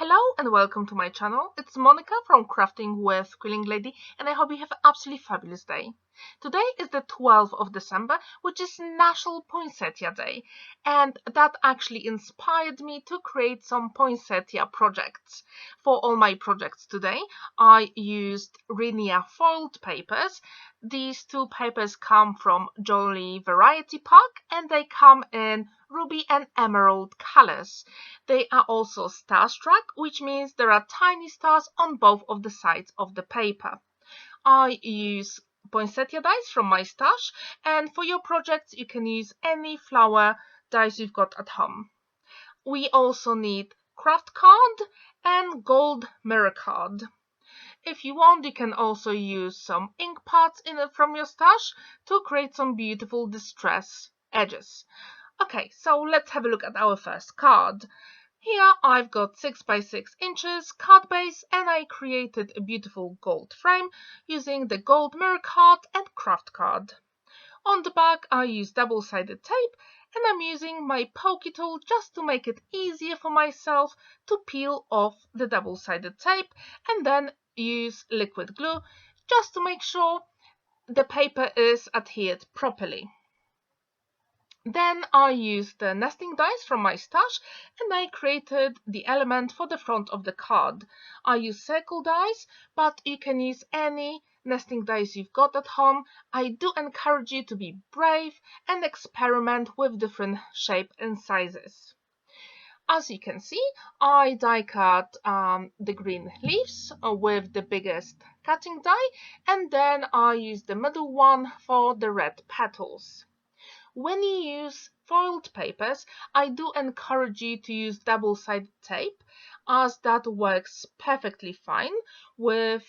Hello and welcome to my channel. It's Monica from Crafting with Quilling Lady, and I hope you have an absolutely fabulous day. Today is the 12th of December, which is National Poinsettia Day, and that actually inspired me to create some poinsettia projects. For all my projects today, I used Rinea foiled papers. These two papers come from Jolly Variety Pack, and they come in ruby and emerald colors. They are also star-struck, which means there are tiny stars on both of the sides of the paper. I use poinsettia dies from my stash, and for your projects you can use any flower dies you've got at home. We also need kraft card and gold mirror card. If you want, you can also use some ink pads from your stash to create some beautiful distress edges. Okay, so let's have a look at our first card. Here I've got 6 by 6 inches card base, and I created a beautiful gold frame using the gold mirror card and kraft card. On the back I use double-sided tape, and I'm using my pokey tool just to make it easier for myself to peel off the double-sided tape, and then use liquid glue just to make sure the paper is adhered properly. Then I used the nesting dies from my stash, and I created the element for the front of the card. I use circle dies, but you can use any nesting dies you've got at home. I do encourage you to be brave and experiment with different shapes and sizes. As you can see, I die cut the green leaves with the biggest cutting die, and then I use the middle one for the red petals. When you use foiled papers, I do encourage you to use double-sided tape, as that works perfectly fine with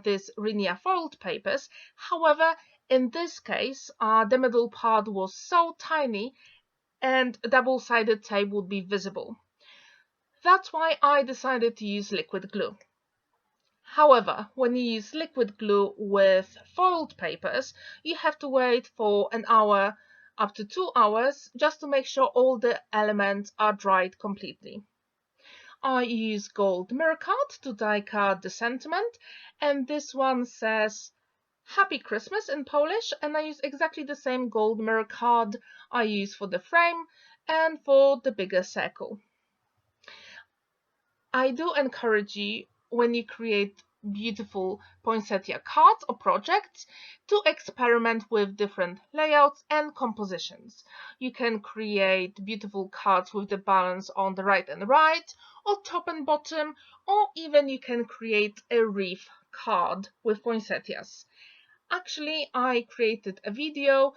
these Rinea foiled papers. However, in this case, the middle part was so tiny and double-sided tape would be visible. That's why I decided to use liquid glue. However, when you use liquid glue with foiled papers, you have to wait for an hour up to 2 hours just to make sure all the elements are dried completely. I use gold mirror card to die cut the sentiment, and this one says Happy Christmas in Polish, and I use exactly the same gold mirror card I use for the frame and for the bigger circle. I do encourage you, when you create beautiful poinsettia cards or projects, to experiment with different layouts and compositions. You can create beautiful cards with the balance on the right and right, or top and bottom, or even you can create a wreath card with poinsettias. Actually, I created a video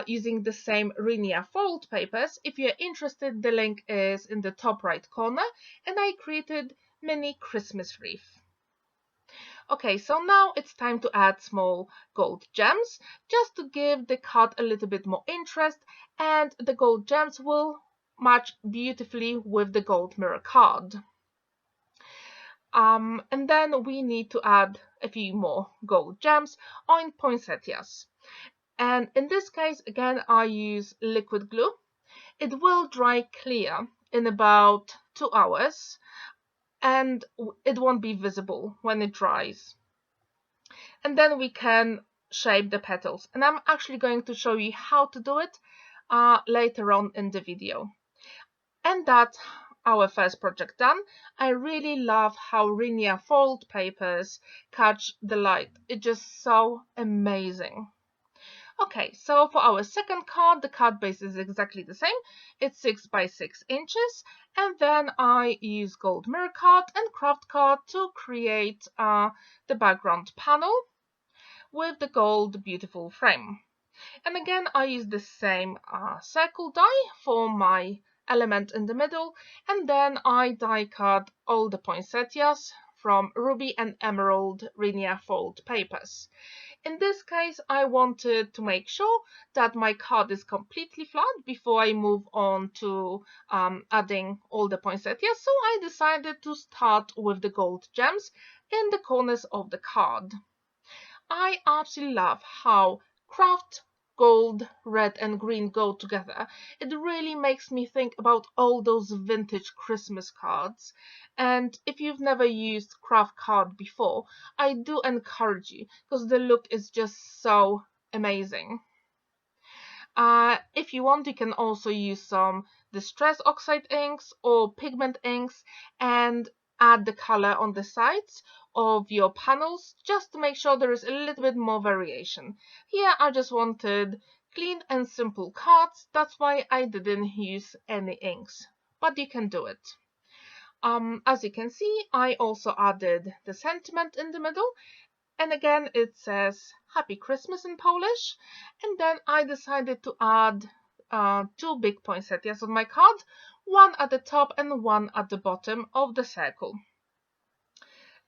using the same Rinea foiled papers. If you're interested, the link is in the top right corner, and I created Mini Christmas Wreath. Okay, so now it's time to add small gold gems, just to give the card a little bit more interest, and the gold gems will match beautifully with the gold mirror card. And then we need to add a few more gold gems on poinsettias. And in this case, again, I use liquid glue. It will dry clear in about 2 hours, and it won't be visible when it dries. And then we can shape the petals. And I'm actually going to show you how to do it later on in the video. And that's our first project done. I really love how Rinea foiled papers catch the light. It's just so amazing. Okay, so for our second card, the card base is exactly the same. It's 6 by 6 inches, and then I use gold mirror card and kraft card to create the background panel with the gold beautiful frame. And again, I use the same circle die for my element in the middle, and then I die cut all the poinsettias from ruby and emerald Rinea foiled papers. In this case, I wanted to make sure that my card is completely flat before I move on to adding all the poinsettias, so I decided to start with the gold gems in the corners of the card. I absolutely love how kraft gold, red and green go together, it really makes me think about all those vintage Christmas cards. And if you've never used craft card before, I do encourage you because the look is just so amazing. If you want, you can also use some distress oxide inks or pigment inks and add the color on the sides of your panels just to make sure there is a little bit more variation. Here I just wanted clean and simple cards, that's why I didn't use any inks, but you can do it. As you can see, I also added the sentiment in the middle, and again it says Happy Christmas in Polish. And then I decided to add two big poinsettias on my card, one at the top and one at the bottom of the circle.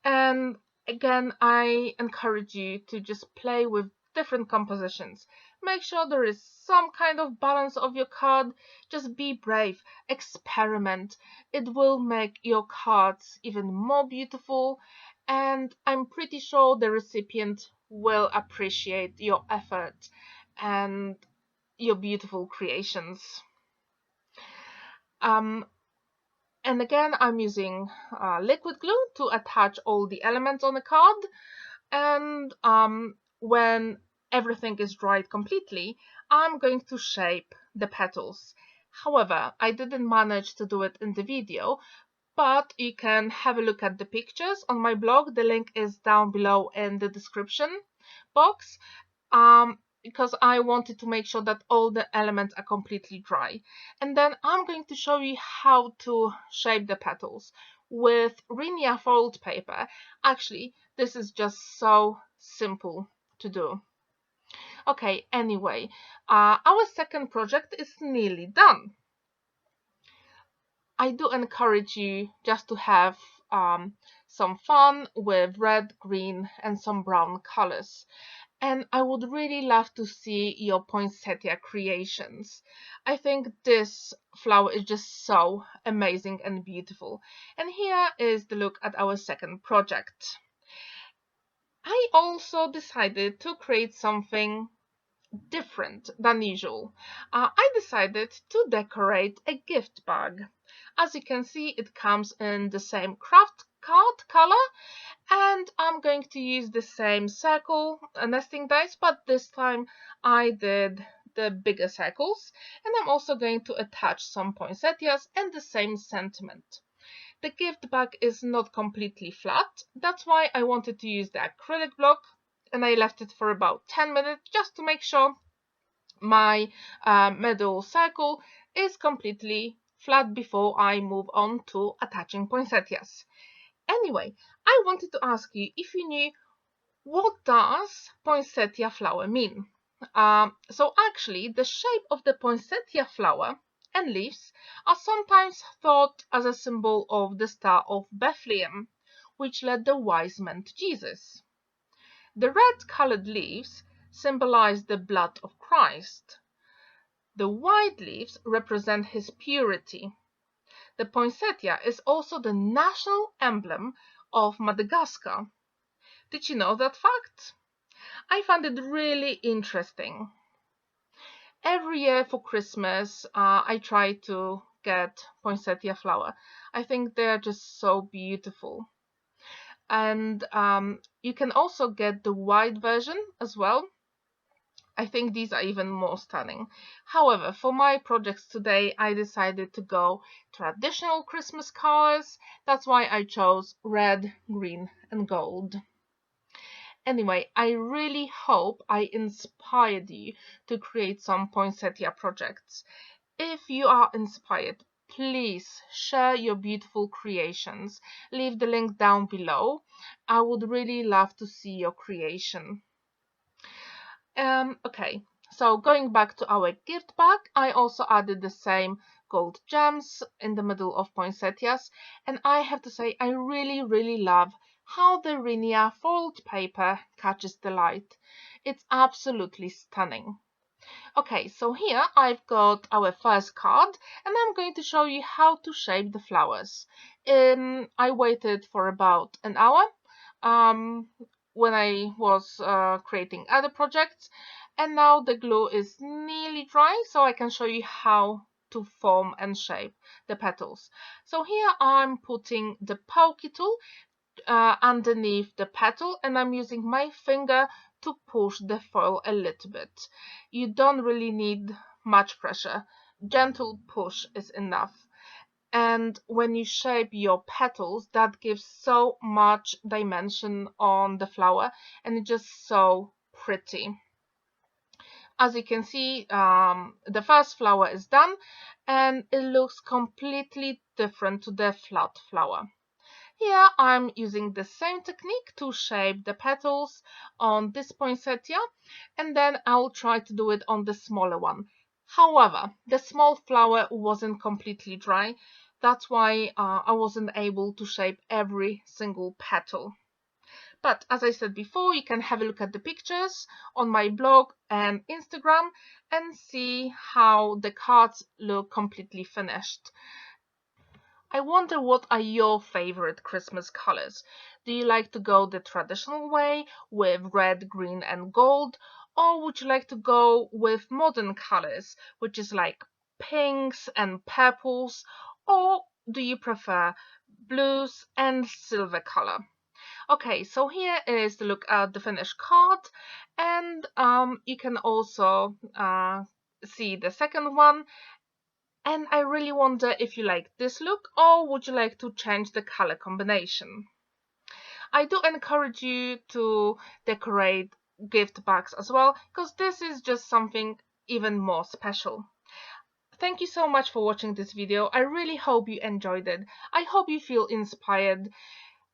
And again, I encourage you to just play with different compositions. Make sure there is some kind of balance of your card. Just be brave, experiment. It will make your cards even more beautiful, and I'm pretty sure the recipient will appreciate your effort and your beautiful creations. And again, I'm using liquid glue to attach all the elements on the card. And when everything is dried completely, I'm going to shape the petals. However, I didn't manage to do it in the video, but you can have a look at the pictures on my blog. The link is down below in the description box. Because I wanted to make sure that all the elements are completely dry. And then I'm going to show you how to shape the petals with Rinea foiled paper. Actually, this is just so simple to do. Okay, anyway, our second project is nearly done. I do encourage you just to have some fun with red, green and some brown colors. And I would really love to see your poinsettia creations. I think this flower is just so amazing and beautiful. And here is the look at our second project. I also decided to create something different than usual. I decided to decorate a gift bag. As you can see, it comes in the same craft card color, and I'm going to use the same circle nesting dice, but this time I did the bigger circles, and I'm also going to attach some poinsettias and the same sentiment. The gift bag is not completely flat, that's why I wanted to use the acrylic block, and I left it for about 10 minutes just to make sure my middle circle is completely flat before I move on to attaching poinsettias. Anyway, I wanted to ask you if you knew what does poinsettia flower mean. So actually, the shape of the poinsettia flower and leaves are sometimes thought as a symbol of the Star of Bethlehem, which led the wise men to Jesus. The red-colored leaves symbolize the blood of Christ. The white leaves represent his purity. The poinsettia is also the national emblem of Madagascar. Did you know that fact? I found it really interesting. Every year for Christmas, I try to get poinsettia flower. I think they're just so beautiful. And you can also get the white version as well. I think these are even more stunning. However, for my projects today, I decided to go traditional Christmas colors. That's why I chose red, green and gold. Anyway, I really hope I inspired you to create some poinsettia projects. If you are inspired, please share your beautiful creations. Leave the link down below. I would really love to see your creation. Okay, so going back to our gift bag, I also added the same gold gems in the middle of poinsettias, and I have to say I really love how the Rinea foiled paper catches the light. It's absolutely stunning. Okay, so here I've got our first card, and I'm going to show you how to shape the flowers. I waited for about an hour when I was creating other projects, And now the glue is nearly dry, so I can show you how to form and shape the petals. So here I'm putting the pokey tool underneath the petal, and I'm using my finger to push the foil a little bit. You don't really need much pressure. Gentle push is enough. And when you shape your petals, that gives so much dimension on the flower, and it's just so pretty. As you can see, the first flower is done, and it looks completely different to the flat flower. Here I'm using the same technique to shape the petals on this poinsettia, and then I'll try to do it on the smaller one. However, the small flower wasn't completely dry. That's why I wasn't able to shape every single petal. But as I said before, you can have a look at the pictures on my blog and Instagram and see how the cards look completely finished. I wonder, what are your favorite Christmas colors? Do you like to go the traditional way with red, green and gold? Or would you like to go with modern colors, which is like pinks and purples? Or do you prefer blues and silver color? Okay, so here is the look at the finished card, and you can also see the second one. And I really wonder if you like this look, or would you like to change the color combination. I do encourage you to decorate gift bags as well, because this is just something even more special. Thank you so much for watching this video. I really hope you enjoyed it. I hope you feel inspired.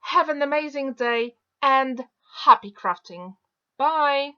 Have an amazing day and happy crafting. Bye!